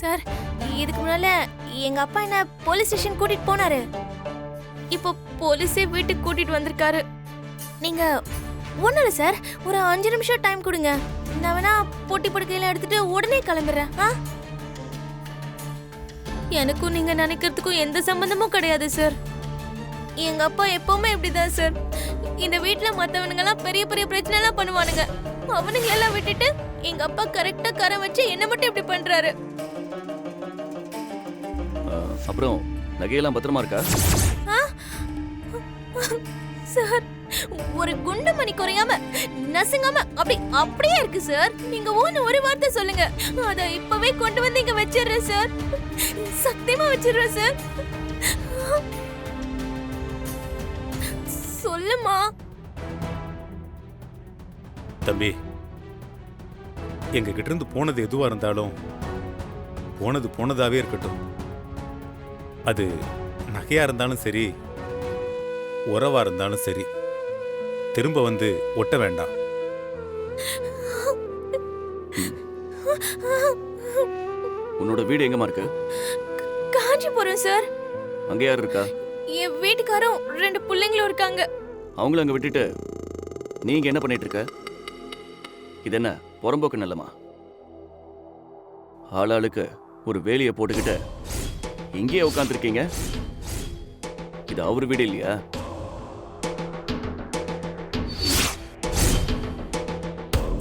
Sir, இதுக்கு முன்னால எங்க அப்பா என்ன போலீஸ் ஸ்டேஷன் கூட்டிட்டு போனாரு. இப்போ போலீஸே வீட்டுக்கு கூட்டிட்டு வந்திருக்காரு. நீங்க ஒண்ணும் இல்ல சார், ஒரு 5 நிமிஷம் டைம் கொடுங்க. நான் வேணா பொட்டி படுக்கையில எடுத்துட்டு உடனே கிளம்பிடுறேன். எனக்கும் நீங்க நினைக்கிறதுக்கும் எந்த சம்பந்தமும் கிடையாது சார். எங்க அப்பா எப்பவுமே இப்படிதான் சார். இந்த வீட்டுல மத்தவனுங்க எல்லாம் பெரிய பெரிய பிரச்சனை எல்லாம் பண்ணுவானுங்க. அவனுங்க எல்லாம் விட்டுட்டு எங்க அப்பா கரெக்டா கரை வச்சு என்ன மட்டும் இப்படி பண்றாரு. அப்புறம் நகையெல்லாம் பத்திரமா இருக்கா? சார், ஒரு குண்டு மணி குறையாம நசுங்காம அப்படியே இருக்கு சார். நீங்க ஒரு வார்த்தை சொல்லுங்க, அத இப்பவே கொண்டு வந்து இங்க வச்சிடுறேன் சார். சத்தியமா வச்சிடுறேன் சார். சொல்லுமா. தம்பி, எங்க கிட்ட இருந்து போனது எதுவா இருந்தாலும் போனது போனதாவே இருக்கட்டும். அது நகையா இருந்தாலும் சரி, உறவா இருந்தாலும் சரி, திரும்ப வந்து ஒட்ட வேண்டாம். உன்னோட வீடு எங்கம்மா இருக்கு? காஞ்சிபுரம் சார். அங்க யார் இருக்கா? என் வீட்டுக்காரும் 2 பிள்ளைங்களும் இருக்காங்க. அவங்கள அங்க விட்டுட்டு நீங்க என்ன பண்ணிட்டு இருக்க? இது என்ன புறம்போக்கு நல்லமா? ஆளாளுக்கு ஒரு வேலையை போட்டுக்கிட்டு இங்கேயே உட்காந்துருக்கீங்க. இது அவர் வீடு இல்லையா?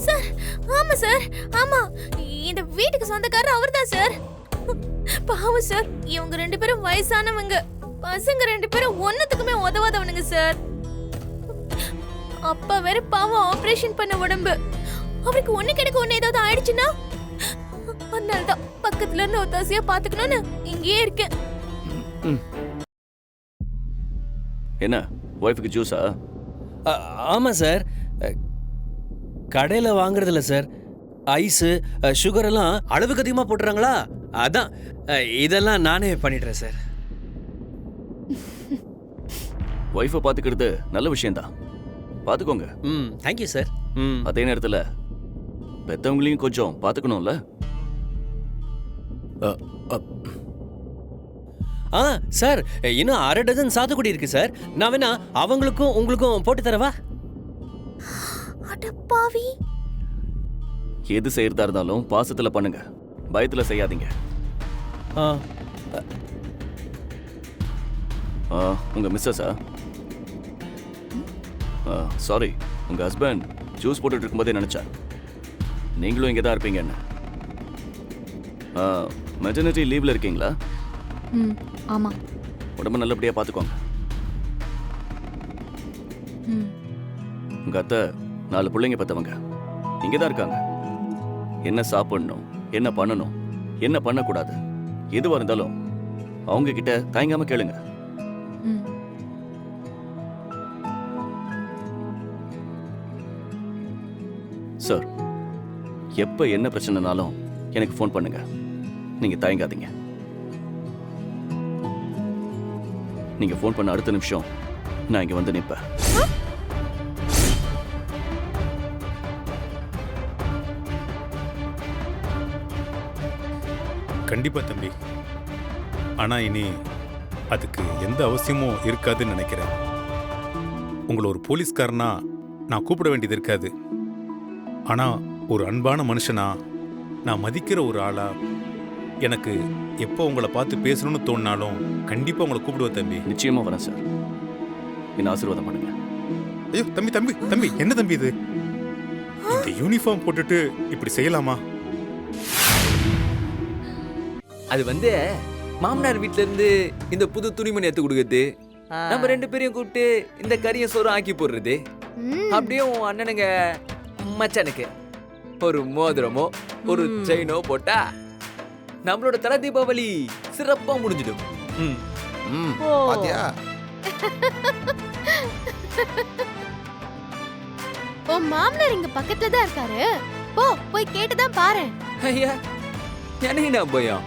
சார், ஆமா சார், ஆமா. இந்த வீட்டுக்கு சொந்தக்காரர் அவர்தான் சார். பாவம் சார், இவங்க 2 பேரும் வயசானவங்க. பசங்க 2 பேரும் ஒன்னத்துக்குமே உதவாதவனுங்க சார். அப்பா வேற பாவம் ஆபரேஷன் பண்ண உடம்பு. அவருக்கு ஒண்ணு கிடைக்க ஒண்ணு ஏதாவது ஆயிடுச்சுன்னா அதனாலதான் பக்கத்துல இருந்து ஒத்தாசையா பாத்துக்கணும்னு இங்கேயே இருக்கேன். என்ன ஒய்ஃபுக்கு ஜூஸா? ஆமா சார், கடையில் வாங்குறதில்ல சார். ஐஸு சுகர் எல்லாம் அளவுக்கு அதிகமாக போட்டுறாங்களா, அதான் இதெல்லாம் நானே பண்ணிடுறேன் சார். ஒய்ஃபை பார்த்துக்கிறது நல்ல விஷயம்தான், பார்த்துக்கோங்க. Thank you sir. அதே நேரத்தில் பெற்றவங்களையும் கொஞ்சம் பார்த்துக்கணும்ல. சார், இன்னும் 1/2 டஜன் சாத்துக்குடி இருக்கு சார். நான் வேணா அவங்களுக்கும் உங்களுக்கும் போட்டு தரவா? அடப்பாவி. எது செய்யறதா இருந்தாலும் பாசத்துல பண்ணுங்க, பயத்துல செய்யாதீங்க. உங்க மிஸ்ஸஸா? சாரி, உங்க ஹஸ்பண்ட் ஜூஸ் போட்டுட்டு இருக்கும்போதே நினைச்சா நீங்களும் இங்கே தான் இருப்பீங்கன்னு. மெட்டர்னிட்டி லீவ்ல இருக்கீங்களா? ஆமா. உடம்பு நல்லபடியா பார்த்துக்கோங்க. உங்க அத்தை 4 பிள்ளைங்க பெற்றவங்க இங்கே தான் இருக்காங்க. என்ன சாப்பிடணும், என்ன பண்ணணும், என்ன பண்ணக்கூடாது, எதுவாக இருந்தாலும் அவங்க கிட்ட தயங்காம கேளுங்க. சார், எப்ப என்ன பிரச்சனைனாலும் எனக்கு ஃபோன் பண்ணுங்க. நீங்க தயங்காதீங்க. நீங்க ஃபோன் பண்ண அடுத்த நிமிஷம் நான் இங்க வந்து நிற்பேன். கண்டிப்பா தம்பி. ஆனா இனி அதுக்கு எந்த அவசியமும் இருக்காதுன்னு நினைக்கிறேன். உங்களை ஒரு போலீஸ்காரனா நான் கூப்பிட வேண்டியது இருக்காது. ஆனா ஒரு அன்பான மனுஷனா, நான் மதிக்கிற ஒரு ஆளா, எனக்கு எப்போ உங்களை பார்த்து பேசணும்னு தோணினாலும் கண்டிப்பா உங்களை கூப்பிடுவேன் தம்பி. நிச்சயமா வரேன் சார். என்ன ஆசீர்வாதம் பண்ணுங்க. ஐயோ தம்பி தம்பி தம்பி, என்ன தம்பி இது? இந்த யூனிஃபார்ம் போட்டுட்டு இப்படி செய்யலாமா? அது மாமனார் வீட்ல இருந்து இந்த புது துணிமணி எடுத்து கொடுக்குறது, நம்ம 2 பேரையும் கூப்பிட்டு இந்த கறிய சோறு ஆக்கி போடுறது, அப்படியே உன் அண்ணனுங்க மச்சானுக்கு ஒரு மோதிரமோ ஒரு செயினோ போட்டா நம்மளோட தல தீபாவளி சிறப்பா முடிஞ்சிடும். பாத்தியா? ஓ, மாமனார் இங்க பக்கத்துல தான் இருக்காரு. போ, போய் கேட்டுதான் பாரு. ஐயா, எனக்கு என்ன பயம்?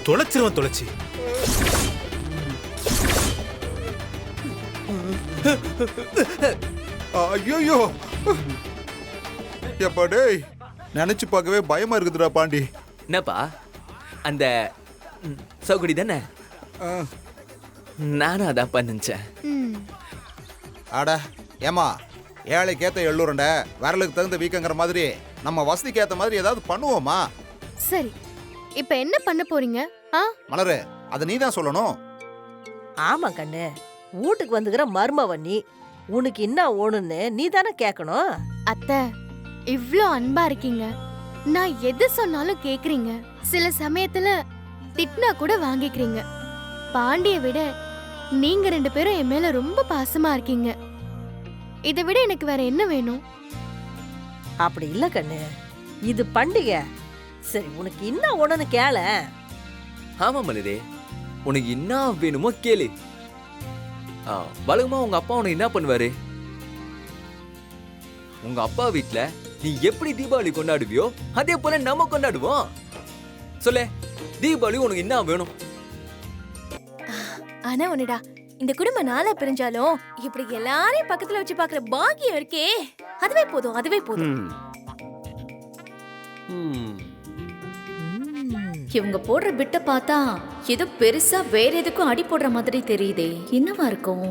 தொலைச்சிருவன் தொலைச்சி. ஐயோ எப்பா டேய், நினைச்சு பார்க்கவே பயமா இருக்குதுடா பாண்டி. என்னப்பா அந்த சௌகடி தானே? நானும் அதான்ப்பா நினைச்சேன். அட ஏமா, ஏழைக்கு ஏத்த எள்ளுருண்ட விரலுக்கு தகுந்த வீக்கங்கிற மாதிரி நம்ம வசதிக்கு ஏத்த மாதிரி ஏதாவது பண்ணுவோமா? சரி, இப்ப என்ன பண்ண போறீங்க? மலரு, அதை நீ தான் சொல்லணும். ஆமா கண்ணு, வீட்டுக்கு வந்துக்கிற மருமவ நீ, உனக்கு என்ன ஓணுன்னு நீ தானே கேட்கணும். அத்தை, இவ்ளோ அன்பா இருக்கீங்க, நான் எது சொன்னாலும் கேக்குறீங்க, சில சமயத்துல திட்டினா கூட வாங்கிக்கிறீங்க. பாண்டிய விட நீங்க 2 பேரும் என் மேல ரொம்ப பாசமா இருக்கீங்க. இதை விட எனக்கு வேற என்ன வேணும்? அப்படி இல்ல கண்ணு, இது பண்டிகை. சரி, உனக்கு என்ன ஓணுன்னு கேள. ஆமா மலரே, உனக்கு என்ன வேணுமோ கேளு. வழக்கமா உங்க அப்பா உனக்கு என்ன பண்ணுவாரு? உங்க அப்பா வீட்ல நீ எப்படி தீபாவளி கொண்டாடுவியோ அதே போல நம்ம கொண்டாடுவோம். சொல்லு, தீபாவளி உனக்கு என்ன வேணும்? ஆனா ஒண்ணுடா, இந்த குடும்ப நாளா பிரிஞ்சாலும் இப்படி எல்லாரையும் பக்கத்துல வச்சு பாக்குற பாக்கியம் இருக்கே, அதுவே போதும், அதுவே போதும். இவங்க போடுற பிட்ட பார்த்தா ஏதோ பெருசா வேற எதுக்கும் அடி போடுற மாதிரி தெரியுதே, என்னவா இருக்கும்?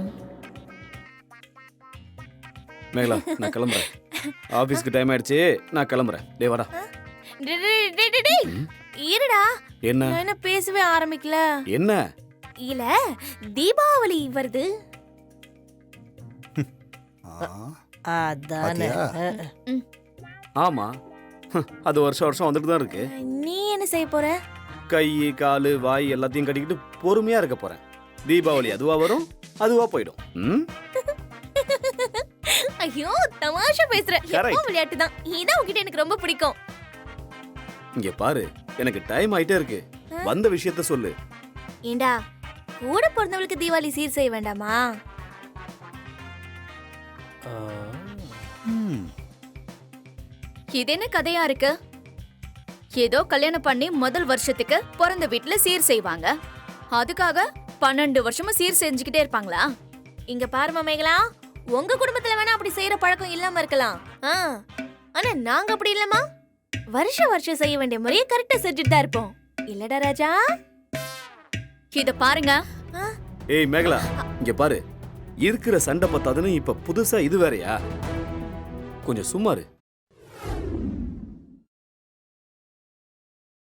மேகலா, நான் கிளம்புறேன். ஆபீஸ்க்கு டைம் ஆயிடுச்சு, நான் கிளம்புறேன். டேய் வாடா. இருடா, என்ன நான் என்ன பேசவே ஆரம்பிக்கல. என்ன? இல்ல, தீபாவளி வருது. அதானே. பாத்தியா? ஆமா, அது வருஷம் வருஷம் வந்துட்டு தான் இருக்கு. நீ என்ன செய்ய போற? கை காலு வாய் எல்லாத்தையும் கட்டிக்கிட்டு பொறுமையா இருக்க போறேன். தீபாவளி அதுவா வரும், அதுவா போயிடும். ஐயோ, தமாஷா பேசுற. Correct. எப்போ விளையாட்டு தான். இதான் உன்கிட்ட எனக்கு ரொம்ப பிடிக்கும். இங்க பாரு, எனக்கு டைம் ஆயிட்டே இருக்கு. வந்த விஷயத்த சொல்லு. ஏண்டா, கூட பிறந்தவளுக்கு தீபாவளி சீர் செய்ய வேண்டாமா? இது என்ன கதையா இருக்கு? ஏதோ கல்யாணம் பண்ணி முதல் வருஷத்துக்கு பிறந்த வீட்டுல சீர் செய்வாங்க, அதுக்காக 12 வருஷமா சீர் செஞ்சுக்கிட்டே இருப்பாங்களா? இங்க பாருமா மேகலா, உங்க குடும்பத்துல வேணா அப்படி செய்யற பழக்கம் இல்லாம இருக்கலாம். ஆனா நாங்க அப்படி இல்லமா, வருஷம் வருஷம் செய்ய வேண்டிய முறையை கரெக்டா செஞ்சுட்டு தான் இருப்போம். இல்லடா ராஜா? இத பாருங்க. ஏய் மேகலா, இங்க பாரு, இருக்கிற சண்டை பத்தாதுன்னு இப்ப புதுசா இது வேறயா? கொஞ்சம் சும்மா இரு.